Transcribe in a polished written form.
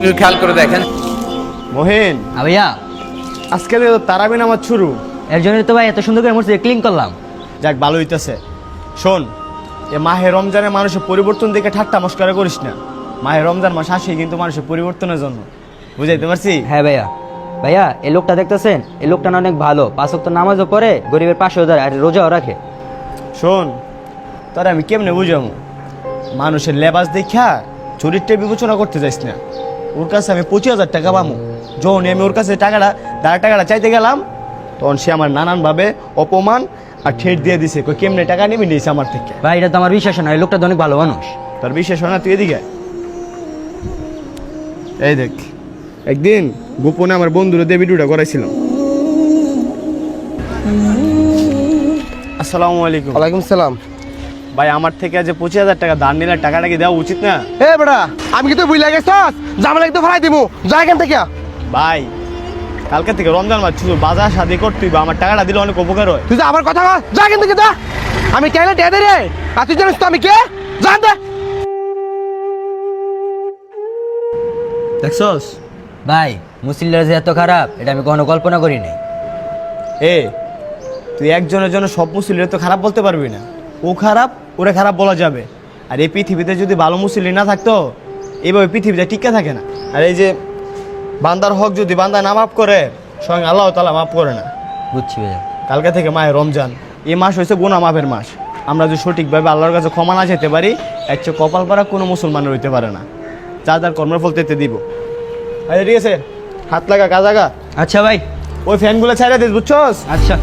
খেয়াল করে দেখেন মহিন, ভাইয়া আজকে তো তারাবি নামাজ শুরু। এর জন্য তো ভাই এত সুন্দর করে মসজিদে ক্লিন করলাম। যাক, ভালো হইতেছে। শোন, এ মাহে রমজানে মানুষের পরিবর্তন দেখে ঠাট্টা মস্করা করিস না। মাহে রমজান মাস আসে কিন্তু মানুষের পরিবর্তনের জন্য, বুঝাইতে পারছি? হ্যাঁ ভাইয়া, ভাইয়া এই লোকটা দেখতেছেন, এই লোকটা না অনেক ভালো, 5 ওয়াক্ত নামাজও পড়ে, গরিবের পাশেও দাঁড়ায় আর রোজাও রাখে। শোন, তোর আমি কেমনে বুঝামু? মানুষের লেবাস দেখা চরিত্রের বিবেচনা করতে যাইস না। ওর কাছে আমি 25,000 টাকা পাবো। যখন আমি ওর কাছে টাকাটা চাইতে গেলাম, তখন সে আমার নানানভাবে অপমান আর ঠেট দিয়ে দিছে। কই কেমনে টাকা নিবি নিয়েছে আমার থেকে। ভাই এটা তো আমার বিশ্বাস না, এই লোকটা তো অনেক ভালো মানুষ। তার বিশেষ হয় না, তুই এদিকে আয়। এই দেখ, একদিন গোপনে আমার বন্ধুরা দিয়ে ভিডিওটা করাইছিলাম। আসসালামু আলাইকুম। ওয়ালাইকুম সালাম। ভাই, আমার থেকে যে 25,000 টাকা ধার নিলে টাকাটা কি দেওয়া উচিত না? এ বেটা, আমি কি তুই বুঝলে গেছস? জামালা একটু ফেলাই দিমু, যা এখান থেকে। ভাই, কালকে থেকে রমজান মাস শুধু বাজার শাদি করতেই বা আমার টাকাটা দিলে অনেক উপকার হয়। তুই যা, আমার কথা কর, যা এখান থেকে যা। আমি কেন টেদে রে? আর তুই জানিস তো আমি কে? যা দে। দেখছস? ভাই মুসলিমরা যে এত খারাপ এটা আমি কখনো কল্পনা করি নাই। এ, তুই একজনের জন্য সব মুসলিম তো খারাপ বলতে পারবি না। ও খারাপ, ওরে খারাপ বলা যাবে। আর এই পৃথিবীতে যদি ভালো মুসলিম না থাকতো, এইভাবে পৃথিবীতে টিকে থাকে না। আর এই যে বান্দার হক যদি বান্দা না মাফ করে, স্বয়ং আল্লাহ তাআলা মাফ করে না। বুঝছি ভাইয়া। কালকে থেকে মায়ের রমজান, এই মাস হয়েছে গুনাহ মাফের মাস। আমরা যদি সঠিকভাবে আল্লাহর কাছে ক্ষমা না চাইতে পারি, এর চেয়ে কপাল পারা কোনো মুসলমানের হইতে পারে না। যা যার কর্মের ফল তেতে দিব। আচ্ছা ঠিক আছে, হাত লাগা কাজ আগা। আচ্ছা ভাই। ওই ফ্যানগুলো ছাইড়া দিস, বুঝছস? আচ্ছা।